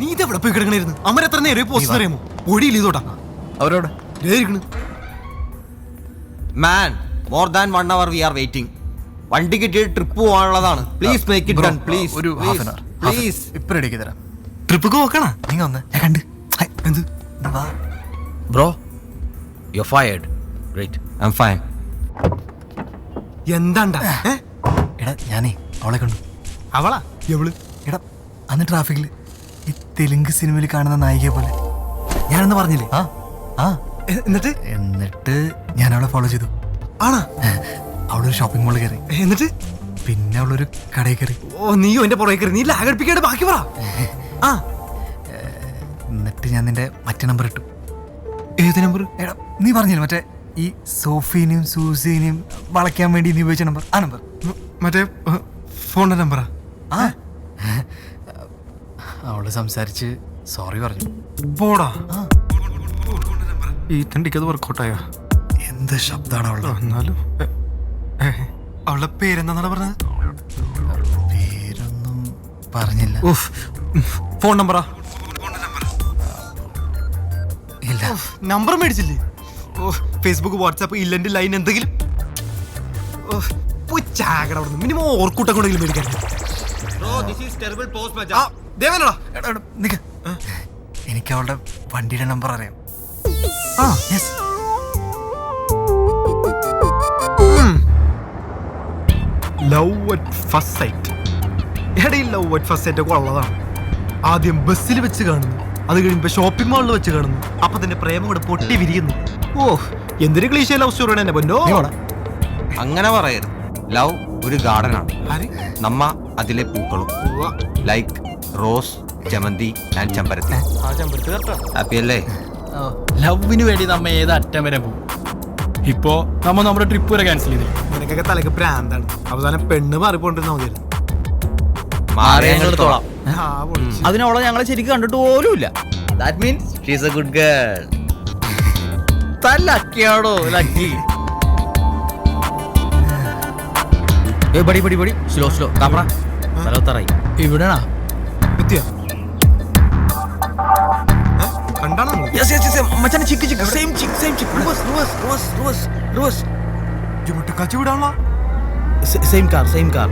നീ ഇതെവിടെ പോയി കിടക്കണായിരുന്നു? അമ്മ എത്ര നേരം പോസ്റ്റ് അറിയാമോ? ഒടിയില്ല ഇതോട്ടാ അവരോട് man more than 1 hour we are waiting. വണ്ടി കിട്ടിയ ട്രിപ്പ് പോകാനുള്ളതാണ്. Please make it done please. ഒരു ഹാഫ് ആൻ അവർ പ്ലീസ്. ഇപ്പൊ റെഡിയാക്കി തരാം. ട്രിപ്പൊക്കെ നോക്കണ നിങ്ങൾ ഒന്ന് ഞാൻ കണ്ട് എന്ത് bro you fired. Right I am fine. എന്താണ്ടാ? എടാ ഞാനേ അവളെ കണ്ടു. അവളാ എവള്? എടാ അന്ന് ട്രാഫിക്കിൽ ഈ തെലുങ്ക് സിനിമയിൽ കാണുന്ന നായികയെ പോലെ ഞാനെന്ന് പറഞ്ഞില്ലേ? ആ എന്നിട്ട് ഞാൻ അവളെ ഫോളോ ചെയ്തു. ആണാ? അവളൊരു ഷോപ്പിംഗ് മോളിൽ കയറി. എന്നിട്ട് പിന്നെ അവളൊരു കടയിൽ കയറി. ഓ നീ എന്റെ പുറകെ കയറി. നീ ലാഗടിപ്പിക്കാണ്ട് ബാക്കി പറ. എന്നിട്ട് ഞാൻ നിന്റെ മറ്റേ നമ്പർ ഇട്ടു. ഏത് നമ്പർ? എടാ നീ പറഞ്ഞില്ലേ മറ്റേ ഈ സോഫീനെയും സൂസീനെയും വളയ്ക്കാൻ വേണ്ടി നീ ഉപയോഗിച്ച നമ്പർ, ആ നമ്പർ. മറ്റേ ഫോണിന്റെ നമ്പറാ? അവള് സംസാരിച്ച് സോറി പറഞ്ഞു. പോടാ. ഈ തണ്ടിക്കത് വർക്കൗട്ടായോ? എന്ത് ശബ്ദമാണ് അവളുടെ. എന്നാലും അവളുടെ പേരെന്താ പറഞ്ഞത്? പേരൊന്നും പറഞ്ഞില്ല. ഫോൺ നമ്പറാ? ഇല്ല. നമ്പർ മേടിച്ചില്ലേ? ഫേസ്ബുക്ക് വാട്സാപ്പ് ഇല്ലെന്റെ ലൈൻ എന്തെങ്കിലും മിനിമം ഓർക്കൂട്ടം കൊണ്ടെങ്കിലും മേടിക്കാൻ. എനിക്ക് അവളുടെ വണ്ടിയുടെ നമ്പർ അറിയാം. Love at first sight. എടയിൽ ലവ് അറ്റ് ഫസ്റ്റ് സൈറ്റ് ഒക്കെ ഉള്ളതാണ്. ആദ്യം ബസ്സിൽ വെച്ച് കാണുന്നു, അത് കഴിയുമ്പോ ഷോപ്പിംഗ് മാളിൽ വെച്ച് കാണുന്നു, അപ്പൊ തന്നെ പ്രേമം കൂടെ പൊട്ടി വിരിയുന്നു. എന്തൊരു ക്ലീശ ലവ് സ്റ്റോറിയാണ് എന്നെ പൊന്നോ. അങ്ങനെ പറയരുത്. ലവ് ഒരു ഗാർഡൻ ആണ്. നമ്മ അതിലെ പൂക്കളും ലൈക്ക് റോസ്, ജമന്തി ആൻഡ് ചെമ്പരത്തി. ഹാപ്പി അല്ലേ? ലവിന് വേണ്ടി നമ്മ ഏത് അറ്റം വരെ പോകും. ഇപ്പോ നമ്മ നമ്മുടെ ട്രിപ്പ് വരെ ക്യാൻസൽ ചെയ്തു. നിനക്കൊക്കെ തലക്ക് പ്രാന്താണ്. അവസാനം പെണ്ണ് മാറിപ്പോണ്ടിരുന്ന മതിയല്ലോ. അതിനോളെ ഞങ്ങളെ ശരിക്കും കണ്ടിട്ട് പോലുമില്ല. That means she is a good girl. ലക്കിയാണോ ലക്കി? ബടി ബടി ബടി സ്ലോ സ്ലോ ക്യാമറ തലത്തറായി ഇവിടെയാ കണ്ടാണോ? മച്ചാനെ chick chick same chick same chick reverse reverse reverse reverse reverse ജുമുട്ട് കച്ചു വിടാണോ? Same car same car.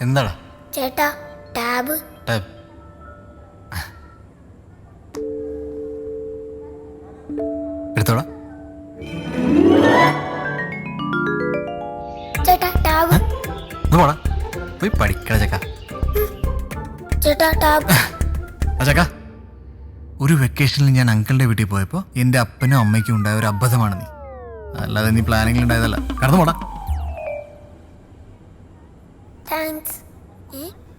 എന്താടാ ചേട്ടാ? ടാബ് എടുത്തോടാ. ചേട്ടാ ടാബ്. പോടാ പോയി പഠിക്കണ ചക്ക. ചേട്ടാ ടാബ്. ചക്ക, ഒരു വെക്കേഷനിൽ ഞാൻ അങ്കിളിന്റെ വീട്ടിൽ പോയപ്പോ എന്റെ അപ്പനും അമ്മയ്ക്കും ഉണ്ടായ ഒരു അബദ്ധമാണ് നീ, അല്ലാതെ നീ പ്ലാനിങ്ങിൽ ഉണ്ടായതല്ല. കടന്നു പോടാ. താങ്ക്സ്.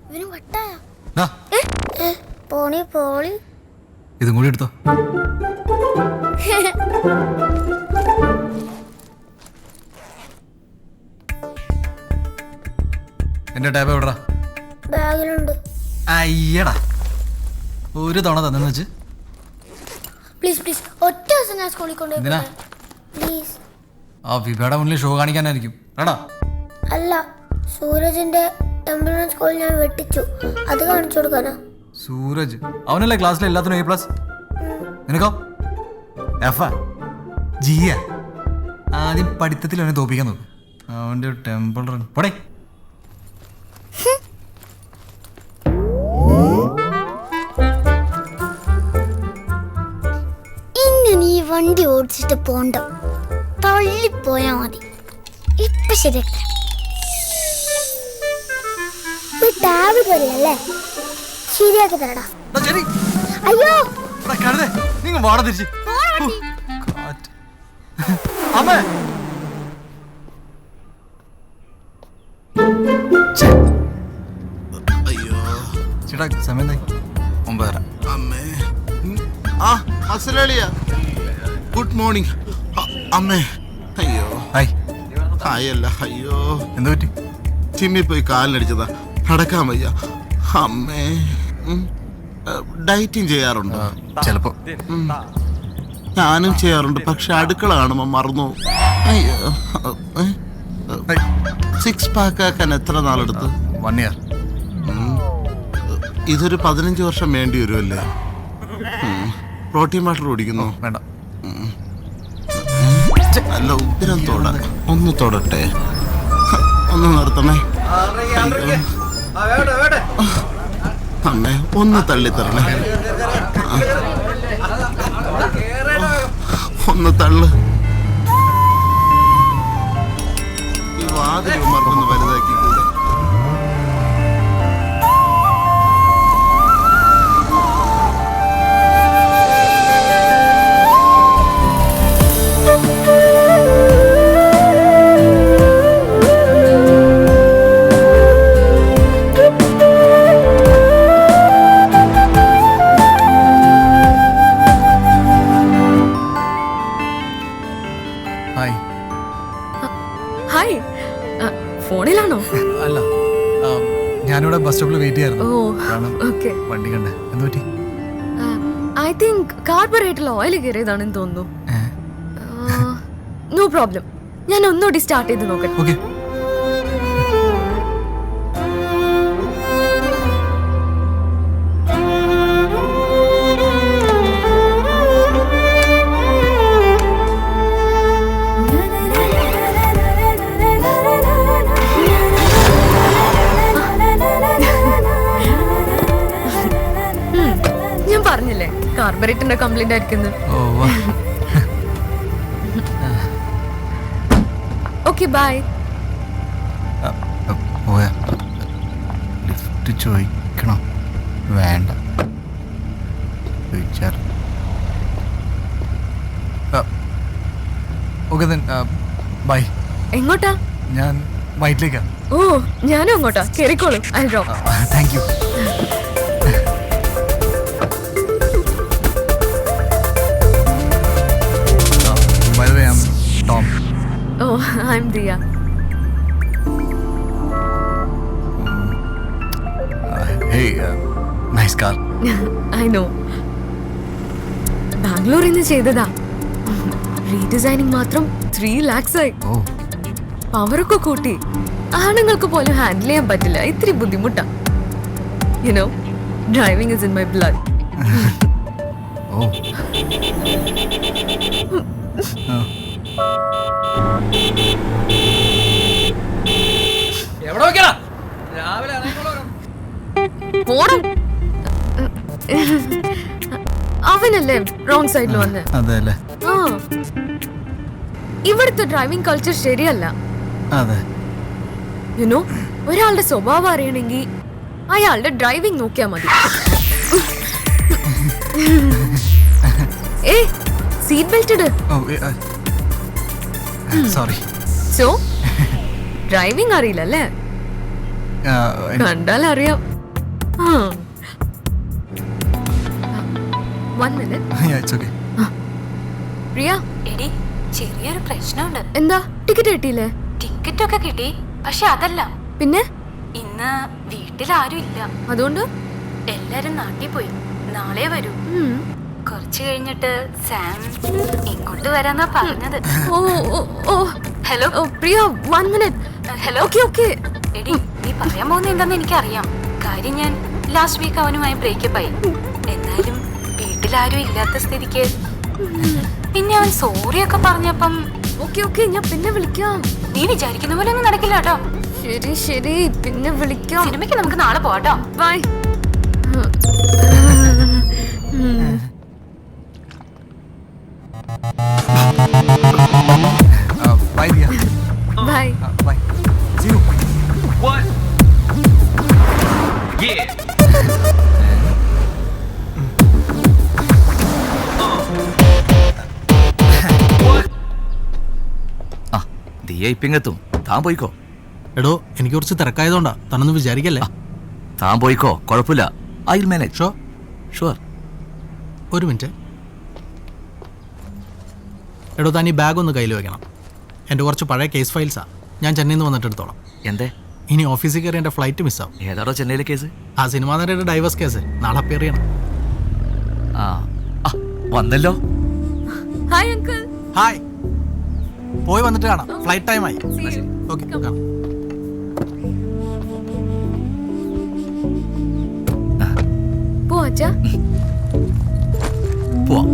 ഇവന് വട്ടായ ദാ, പോണി പോളി. ഇതും കൂടി എടുത്തോ. എന്റെ ടാബ് എവിടാ? ബാഗിലുണ്ട്. അയ്യടാ, ഒരു തവണ തന്നെന്ന് വെച്ച്. പ്ലീസ് പ്ലീസ് ഒറ്റ ദിവസം ഞാൻ സ്കൂളിൽ കൊണ്ടുപോയി പ്ലീസ്. ആ വിഭയുടെ മുന്നിൽ ഷോ കാണിക്കാനായിരിക്കും. എടാ അല്ല, സൂരജിന്റെ ടെമ്പിൾ റൺ സ്കൂൾ ഞാൻ വെട്ടിച്ചു, അത് കാണിച്ചു കൊടുക്കാനാ. സൂരജ് അവനല്ലേ ക്ലാസ്സിലെ എല്ലാത്തിനും A+? നിനക്കോ F? G? ആദ്യം പഠിത്തത്തിൽ അവനെ തോപ്പിക്കാൻ നോക്കും. അവന്റെ ടെമ്പിൾ റൺ പോടേ. ഇന്ന് നീ വണ്ടി ഓടിച്ചിട്ട് പോണ്ട, തള്ളിപ്പോയാ മതി. ഇപ്പൊ ശരിയാക്കി ടാബ് തരില്ലേ, ശരിയാക്കി തരടാ. ശരി അയ്യോ നിങ്ങൾ വാട തിരിച്ച് അമ്മേ. ചേട്ടാ സമയം 9:30. അമ്മേ ആ അസലാളിയാ, ഗുഡ് മോർണിംഗ്. അമ്മേ അയ്യോ ഹായ്, ഹായല്ല, അയ്യോ എന്ത് പറ്റി? ജിമ്മിൽ പോയി കാലിനടിച്ചതാ, നടക്കാൻ വയ്യ. അമ്മേ ഡയറ്റിങ് ചെയ്യാറുണ്ടോ? ചിലപ്പോ. ഞാനും ചെയ്യാറുണ്ട്, പക്ഷെ അടുക്കള കാണുമ്പോ മറന്നു. അയ്യോ 6 പാക്ക് ആക്കാൻ എത്ര നാളെടുത്തു? 1 year. ഇതൊരു 15 വർഷം വേണ്ടി വരുമല്ലേ? പ്രോട്ടീൻ വാട്ടർ കുടിക്കുന്നു? വേണ്ട. നല്ല ഉഗ്രം തോട, ഒന്ന് തൊടട്ടെ, ഒന്ന് നിർത്തണേ. അമ്മേ ഒന്ന് തള്ളിത്തരണേ, ഒന്ന് തള്ളു. ഈ വാതിൽ മറന്നൊന്ന് വലുതാക്കി കൂടെ. ഹായ്. ഹായ്, ഫോണിലാണോ? അല്ല, ഞാനിവിടെ ബസ് സ്റ്റോപ്പിൽ വെയിറ്റ് ഓ ചെയ്യായിരുന്നു. കാരണം ഓക്കെ. വണ്ടി കണ്ടേ. എന്ത് പറ്റി? ഐ തിങ്ക് കാർബറേറ്ററിൽ ഓയിൽ കയറിയതാണെന്ന് തോന്നുന്നു. നോ പ്രോബ്ലം, ഞാൻ ഒന്നുകൂടി സ്റ്റാർട്ട് ചെയ്ത് നോക്കട്ടെ. ഓക്കെ. ഞാൻ പറഞ്ഞില്ലേ കാർബറേറ്ററിന്റെ കംപ്ലൈന്റ് ആയിരിക്കുന്നു. ഓ ഓക്കെ ബൈ. പോയാ ലിഫ്റ്റ് ചോദിക്കണോ? വേണ്ട. ചോദിച്ചാൽ ഓക്കെ ദെൻ ബൈ. എങ്ങോട്ടാ? ഞാൻ വൈറ്റിലേക്കാ. ഓ ഞാനും അങ്ങോട്ടാ, കേറിക്കോളൂ. I drop. Thank you. By the way, I'm Tom. ഓ I'm Diya. Hey, nice car. I know. ബാംഗ്ലൂരിൽ നിന്ന് ചെയ്തതാ. റീഡിസൈനിങ് മാത്രം 3 lakhs ആയി. Oh, പവറൊക്കെ കൂട്ടി. ആണുങ്ങൾക്ക് പോലും ഹാൻഡിൽ ചെയ്യാൻ പറ്റില്ല, ഇത്തിരി ബുദ്ധിമുട്ടാ. You know, driving is in my blood. oh. എവിടെ വെക്കടാ? രാവിലെ ഇറങ്ങിക്കോളൂ. പോണം. അവനല്ലേ റോങ് സൈഡിൽ വന്ന്. അതെ അല്ലേ? ആ, ഇവിടുത്തെ ഡ്രൈവിംഗ് കൾച്ചർ ശരിയല്ല. അതെ. യുനോ, ഒരാളുടെ സ്വഭാവം അറിയണമെങ്കിൽ അയാളുടെ ഡ്രൈവിംഗ് നോക്കിയാ മതി. ഏ സീറ്റ് ബെൽറ്റ് ഇട്. സോറി. സോ ഡ്രൈവിംഗ് അറിയില്ലല്ലേ? കണ്ടാൽ അറിയാം. ആ 1 minute. It's okay. പ്രിയ, എടി ചെറിയൊരു പ്രശ്നമുണ്ട്. എന്താ? ടിക്കറ്റ് കിട്ടിയില്ലേ? ടിക്കറ്റ് ഒക്കെ കിട്ടി, പക്ഷെ അതല്ല, പിന്നെ ഇന്ന് വീട്ടിലാരും ഇല്ല. അതുകൊണ്ട് എല്ലാരും നാട്ടിൽ പോയി, നാളെ വരൂ. കുറച്ച് കഴിഞ്ഞിട്ട് സാം ഇങ്ങോട്ട് വരാന്നാ പറഞ്ഞത്. ഓ ഓ ഓ ഹലോ ഓ പ്രിയ, 1 minute. ഹലോ. Okay okay. എടി നീ പറയാൻ പോകുന്ന എന്താന്ന് എനിക്കറിയാം. കാര്യം ഞാൻ ലാസ്റ്റ് വീക്ക് അവനുമായി ബ്രേക്കപ്പ് ആയി. എന്നാലും വീട്ടിലാരും ഇല്ലാത്ത സ്ഥിതിക്ക് പിന്നെ അവൻ സോറിയൊക്കെ പറഞ്ഞപ്പം ഓക്കെ ഓക്കെ, ഞാൻ പിന്നെ വിളിക്കാം. നീ വിചാരിക്കുന്ന പോലെ ഒന്നും നടക്കില്ല കേട്ടോ. ശരി ശരി, പിന്നെ വിളിക്കാം. സിനിമയ്ക്ക് നമുക്ക് നാളെ പോവാട്ടോ. ബൈ. ആ ദിയ ഇപ്പിങ്ങെത്തും. താൻ പോയിക്കോ. എടോ എനിക്ക് കുറച്ച് തിരക്കായതുകൊണ്ടാ, താനൊന്നും വിചാരിക്കല്ലേ. താൻ പോയിക്കോ, കുഴപ്പമില്ല. I will manage. Show sure. ഒരു മിനിറ്റ്. എടോ താൻ ഈ ബാഗ് ഒന്ന് കയ്യിൽ വെക്കണം. എൻ്റെ കുറച്ച് പഴയ കേസ് ഫയൽസാ. ഞാൻ ചെന്നൈയിൽ നിന്ന് വന്നിട്ട് എടുത്തോളാം. എന്തേ? ഇനി ഓഫീസിൽ കയറി എൻ്റെ ഫ്ലൈറ്റ് മിസ്സാവും. ഏതാടോ ചെന്നൈയിലെ കേസ്? ആ സിനിമാ നടയുടെ ഡൈവേഴ്സ് കേസ് നാളെ അപ്പിയർ ചെയ്യണം. ആ ആ, വന്നല്ലോ. Hi uncle. ഹായ്, പോയി വന്നിട്ട് കാണാം. ഫ്ലൈറ്റ് ടൈം ആയി. ഓക്കെ, കാണാം. പോ അച്ഛാ. പോവാം.